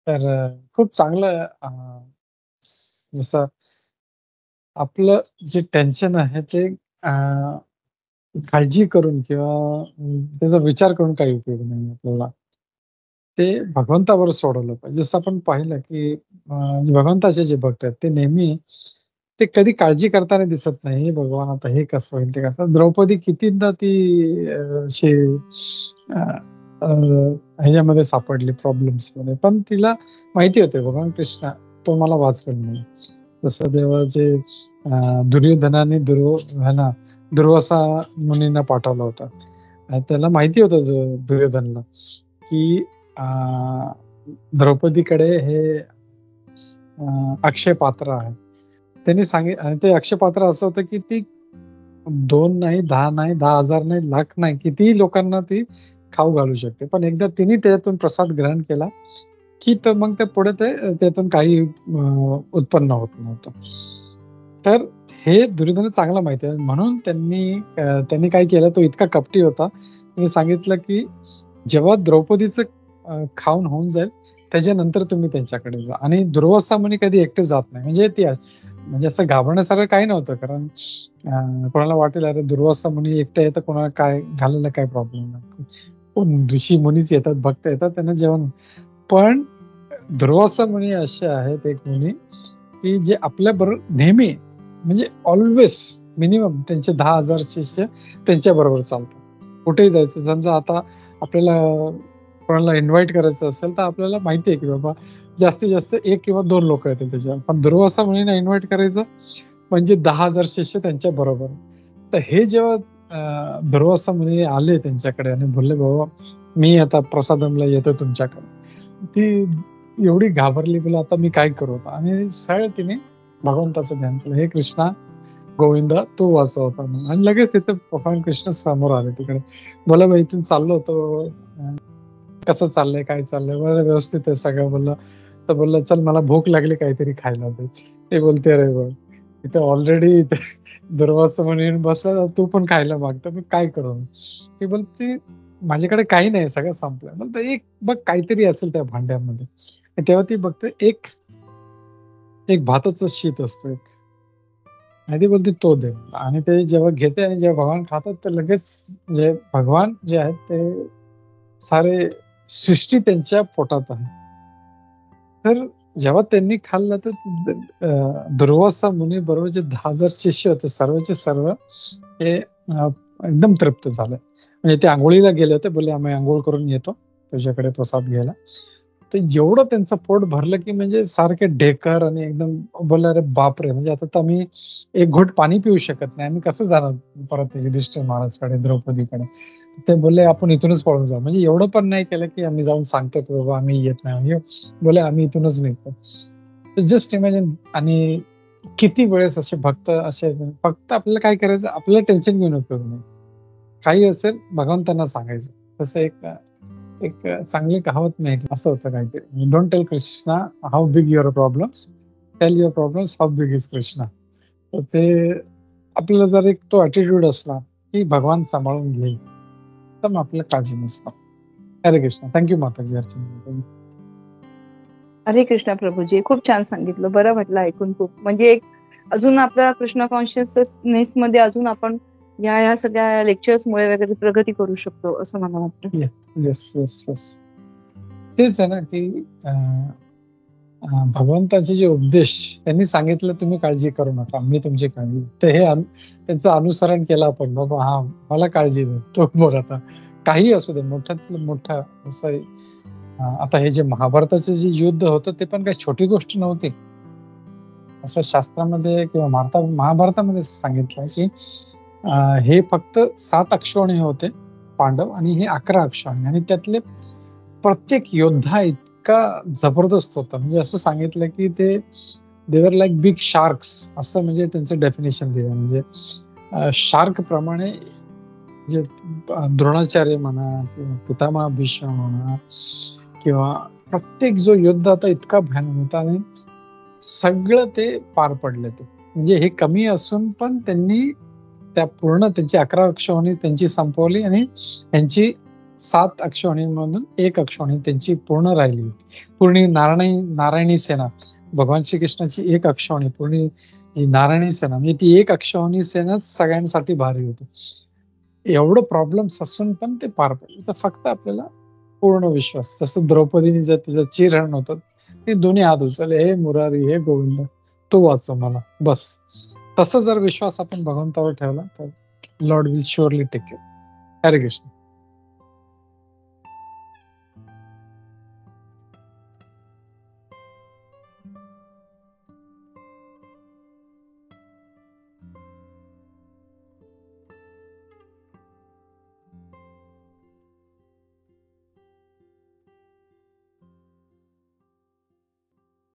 तर खूप चांगलं जसं आपलं जे टेन्शन आहे ते अ, काळजी करून किंवा त्याचा विचार करून काही उपयोग नाही आपल्याला. ते भगवंतावर सोडवलं पाहिजे. जसं आपण पाहिलं, की जे भगवंताचे जे भक्त आहेत, ते नेहमी ते कधी काळजी करताना दिसत नाही. "हे भगवान आता हे कसं होईल?" ते कसं द्रौपदी कितीदा ती अशी अ, अ, ह्याच्यामध्ये सापडली प्रॉब्लेम्समध्ये. पण तिला माहिती होते भगवान कृष्ण तो मला वाचवेल म्हणून. जसं देवाचे दुर्योधनाने दुर्वासा मुनींना पाठवलं होतं. त्याला माहिती होतं दुर्योधनला, की अ, द्रौपदीकडे हे अक्षय पात्र आहे. त्यांनी आणि ते अक्षय पात्र असं होतं, की ती 2 नाही, 10 नाही, 10,000 नाही, लाख नाही, कितीही लोकांना ती खाऊ घालू शकते. पण एकदा तिने त्याच्यातून प्रसाद ग्रहण केला, की तर मग ते पुढे त्यातून काही उत्पन्न होत नव्हतं. तर हे दुर्योधनाला चांगलं माहिती आहे. म्हणून त्यांनी काय केलं, तो इतका कपटी होता. त्यांनी सांगितलं, की जेव्हा द्रौपदीचं खाऊन होऊन जाईल, त्याच्यानंतर तुम्ही त्यांच्याकडे जा आणि दुर्वासा मुनी कधी एकटे जात नाही. म्हणजे असं घाबरण्यासारखं काही नव्हतं. कारण कोणाला वाटेल, अरे दुर्वासा मुनी एकटे येतात, कोणाला काय घालायला काय प्रॉब्लेम नाही. कोण ऋषी मुनीच येतात, भक्त येतात, त्यांना जेवण. पण दुर्वासा मुनी असे आहेत एक मुनी, की जे आपल्याबरोबर नेहमी म्हणजे ऑल्वेज मिनिमम त्यांचे 10,000 शिष्य त्यांच्याबरोबर चालतात. कुठेही जायचं समजा आता आपल्याला कोणाला इन्व्हाईट करायचं असेल, तर आपल्याला माहिती आहे, की बाबा जास्तीत जास्त 1 किंवा 2 लोकं येतील त्याच्यावर. पण दुर्वासा मुनींना इन्व्हाईट करायचं म्हणजे 10,000 शिष्य त्यांच्या बरोबर. तर हे जेव्हा दुर्वासा मुनी आले त्यांच्याकडे आणि बोलले, "बाबा मी आता प्रसादमला येतो तुमच्याकडे." ती एवढी घाबरली, बोलली, "आता मी काय करू?" आणि सरळ तिने भगवंताचं ध्यान केलं. "हे कृष्णा, गोविंदा तू वाचव आता." आणि लगेच तिथे भगवान कृष्ण समोर आले तिकडे. बोलला, "मी इथून चाललो होतो. कसं चाललंय? काय चाललंय?" "बरं, व्यवस्थित आहे सगळं." बोललं. तर बोलला, "चल मला भूक लागली, काहीतरी खायला दे." ते बोलते, "अरे बघ, इथे ऑलरेडी दुर्वासा मुनी येऊन बसला, तू पण खायला मागतो. मी काय करू?" ती बोलते, "माझ्याकडे काही नाही, सगळं संपलंय." म्हणतं, "एक बघ काहीतरी असेल त्या भांड्यामध्ये." आणि तेव्हा ती बघते एक एक भाताचा शीत असतो एक. आणि ती बोलते, "तो दे." आणि ते जेव्हा घेते आणि जेव्हा भगवान खातात, तर लगेच जे भगवान जे आहेत ते सारे सृष्टी त्यांच्या पोटात आहे. तर जेव्हा त्यांनी खाल्लं, तर दुर्वासा मुनी बरोबर जे 10,000 शिष्य होते, सर्वचे सर्व हे एकदम तृप्त झाले. म्हणजे ते अंघोळीला गेले होते. बोलले, "आम्ही अंघोळ करून येतो तुझ्याकडे प्रसाद घ्यायला." तर एवढं त्यांचं पोट भरलं, की म्हणजे सारखे ढेकर आणि एकदम बोलले, "अरे बापरे! म्हणजे आता तर आम्ही एक घोट पाणी पिऊ शकत नाही. आम्ही कसं जाणार परत युधिष्ठिर महाराजकडे, द्रौपदीकडे?" ते बोलले, "आपण इथूनच पळून जाऊ." म्हणजे एवढं पण नाही केलं, की आम्ही जाऊन सांगतो, की बाबा आम्ही येत नाही. बोलले, "आम्ही इथूनच निघतो." तर जस्ट इमॅजिन. आणि किती वेळेस असे भक्त असे फक्त आपल्याला काय करायचं, आपल्याला टेन्शन घेऊन उपयोग नाही. काही असेल भगवंतांना सांगायचं. तसं एक एक चांगली कहावत मी ऐकली. असं होतं काहीतरी, "don't tell Krishna how big your problems, tell your problems how big is Krishna." तर ते आपल्याला जर एक तो ॲटिट्यूड असला, की भगवान सांभाळून घेईल, तर मग आपल्याला काळजी नसते. हरे कृष्ण. थँक यू माताजी अर्चना. हरे कृष्ण प्रभूजी. खूप छान सांगितलं. बरं वाटलं ऐकून खूप. म्हणजे एक अजून आपल्या कृष्ण कॉन्शियसनेस मध्ये अजून आपण ह्या सगळ्या लेक्चर्समुळे वगैरे प्रगती करू शकतो असं मला वाटतं. Yes, yes, yes. तेच आहे ना, की अ, अ, भगवंताचे जे उपदेश त्यांनी सांगितलं, तुम्ही काळजी करू नका, मी तुमची काळजी. तर हे त्यांचं अनुसरण केलं आपण. बाबा हां, मला काळजी नाही. तो बघ आता काहीही असू दे, मोठ्यातलं मोठं असं. आता हे जे महाभारताचं जे युद्ध होतं, ते पण काही छोटी गोष्ट नव्हती. असं शास्त्रामध्ये किंवा महाभारतामध्ये सांगितलंय, की हे फक्त 7 अक्षौहिणी होते पांडव आणि हे 11 अक्षौहिणी आणि त्यातले प्रत्येक योद्धा इतका जबरदस्त होता. म्हणजे असं सांगितलं, की ते वर लाइक बिग शार्क्स, असं म्हणजे त्यांचं डेफिनेशन दिलं. म्हणजे शार्क प्रमाणे जे द्रोणाचार्य म्हणा किंवा पितामह भीष्म म्हणा किंवा प्रत्येक जो योद्धा होता इतका भयानक होता आणि सगळं ते पार पडले ते. म्हणजे हे कमी असून पण त्यांनी त्या पूर्ण त्यांची 11 अक्षौहिणी त्यांची संपवली आणि त्यांची 7 अक्षौहिणीमधून 1 अक्षौहिणी त्यांची पूर्ण राहिली होती. पूर्ण नारायणी सेना, भगवान श्रीकृष्णाची 1 अक्षौहिणी, पूर्ण जी नारायणी सेना म्हणजे ती 1 अक्षौहिणी सेनाच सगळ्यांसाठी भारी होती. एवढं प्रॉब्लेम्स असून पण ते पार पडले. तर फक्त आपल्याला पूर्ण विश्वास, जसं द्रौपदीने जर तिचं चिरहरण होतं, ते दोन्ही हात उचलले, हे मुरारी, हे गोविंद, तो वाचव मला, बस. तसा जर विश्वास आपण भगवंतावर ठेवला तर lord will surely take care. Hare Krishna.